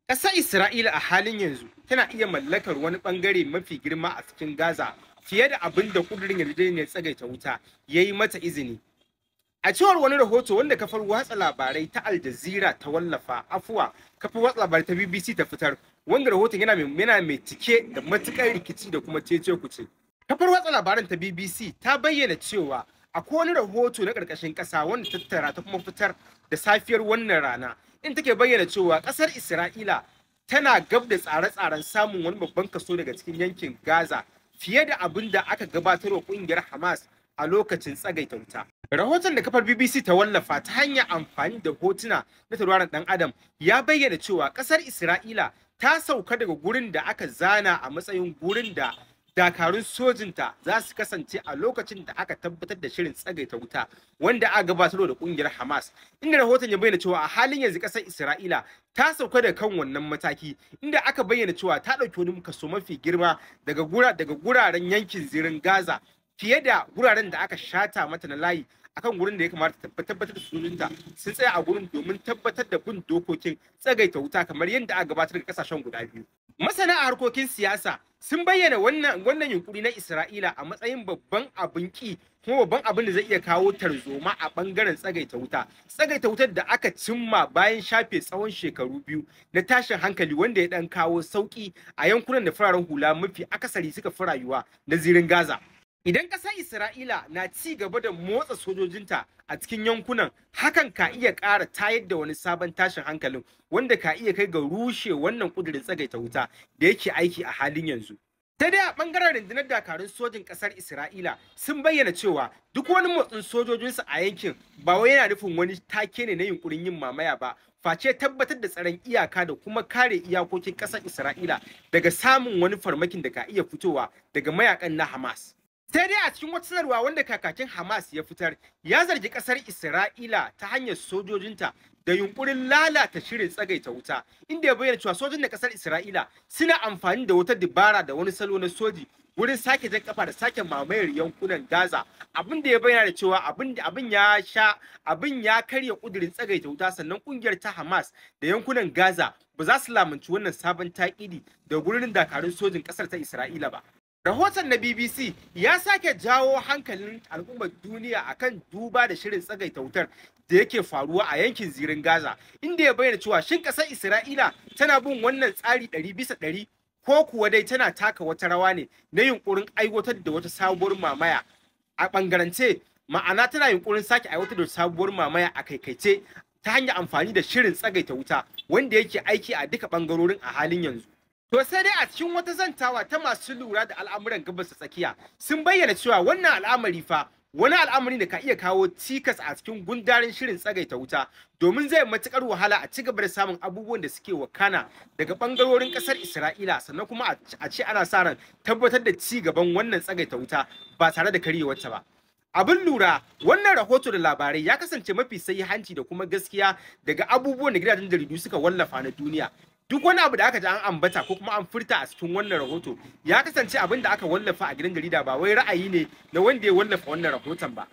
Ƙasar Isra'ila a halin yanzu tana iya mallakar wani ɓangare mafi girma a cikin Gaza fiye da abin da ƙudurin yarjejeniyar tsagaita wuta ya yi mata izini. A cewar wani rahoto wanda kafar watsa labarai ta Al Jazeera ta wallafa, kafar watsa labarai ta BBC ta fitar, wanda rahoton yana mai cike da matuƙar rikici da kuma cece-kuce. Kafar watsa labaran ta BBC ta bayyana cewa akwai wani rahoto na ƙarƙashin ƙasa wanda tattara ta kuma fitar da safiyar wannan rana, in take bayyana cewa ƙasar Isra'ila tana gab da tsare-tsaren samun wani babban kaso daga cikin yankin Gaza fiye da abin da aka gabatar wa ƙungiyar Hamas a lokacin tsagaita wuta. Rahoton da kafar BBC ta wallafa ta hanyar amfani da hotuna na tauraron ɗan Adam ya bayyana cewa ƙasar Isra'ila ta sauka daga gurin da aka zana a matsayin gurin da dakarun sojinta za su kasance a lokacin da aka tabbatar da shirin tsagaita wuta wanda aka gabatar da kungiyar Hamas, inda rahoton ya bayyana cewa a halin yanzu kasar Isra'ila ta sauka da kan wannan mataki, inda aka bayyana cewa ta ɗauki wani kaso mafi girma daga guraren yankin zirin Gaza fiye da guraren da aka shata mata na layi akan gurin da ya kamata tabbatar da sojojinta sun tsaya a gurin domin tabbatar da bin dokokin tsagaita wuta kamar yadda aka gabatar da kasashen guda biyu. Masana a harkokin siyasa sun bayyana wannan yunkuri na Isra'ila a matsayin babban abin ki kuma babban abin da zai iya kawo tarzoma a bangaren tsagaita wuta. Tsagaita wutar da aka cimma bayan shafe tsawon shekaru biyu na tashin hankali wanda ya dan kawo sauki a yankunan da fararen hula mafi akasari suka fi rayuwa na zirin Gaza. Idan ƙasar Isra'ila na ci gaba da motsa sojojinta a cikin yankunan, hakan ka iya ƙara tayar da wani sabon tashin hankalin wanda ka iya kai ga rushe wannan ƙudurin tsagaita wuta da yake aiki a halin yanzu. Ta dai a ɓangaren rundunar dakarun sojin ƙasar Isra'ila sun bayyana cewa duk wani motsin sojojinsu a yankin ba wai yana nufin wani take ne na yunkurin yin mamaya ba, face tabbatar da tsaron iyaka da kuma kare iyakokin ƙasar Isra'ila daga samun wani farmakin da ka iya fitowa daga mayakan na Hamas. Sai dai a cikin wata sanarwa wanda kakakin Hamas ya fitar, ya zargi ƙasar Isra'ila ta hanyar sojojinta da yunkurin lalata shirin tsagaita wuta, inda ya bayyana cewa sojin da ƙasar Isra'ila suna amfani da wata dabara da wani salo na soji wurin sake jan kafa da sake mamayar yankunan Gaza, abin da ya bayyana da cewa abin ya karya kudirin tsagaita wuta, sannan kungiyar ta Hamas da yankunan Gaza ba za su lamunci wannan sabon taƙidi da gurin dakarun sojin ƙasar ta Isra'ila ba. Rahoton na BBC ya sake jawo hankalin al'ummar duniya akan duba da shirin tsagaita wutar da yake faruwa a yankin zirin Gaza, inda ya bayyana cewa shin ƙasar Isra'ila tana bin wannan tsari 100% ko kuwa dai tana taka wata rawa ne na yunkurin aiwatar da wata sabuwar mamaya a ɓangarance, ma'ana tana yunkurin sake aiwatar da sabuwar mamaya a kaikaice ta hanyar amfani da shirin tsagaita wuta wanda yake aiki a duka ɓangarorin a halin yanzu. To sai dai a cikin wata zantawa ta masu lura da al'amuran gabas ta tsakiya sun bayyana cewa wannan al'amari fa wani al'amari da ka iya kawo cikas a cikin gundarin shirin tsagaita wuta, domin zai matukar wahala a ci gaba da samun abubuwan da suke wakana daga bangarorin kasar Isra'ila, sannan kuma a ce ana sa ran tabbatar da ci gaban wannan tsagaita wuta ba tare da karyewarta ba. Abin lura, wannan rahoto da labarai ya kasance mafi sahihanci da kuma gaskiya daga abubuwan da gidajen jaridu suka wallafa na duniya. Duk wani abu da aka ji an ambata ko kuma an furta a cikin wannan rahoto ya kasance abin da aka wallafa a gidan jarida, ba wai ra'ayi ne na wanda ya wallafa wannan rahoton ba.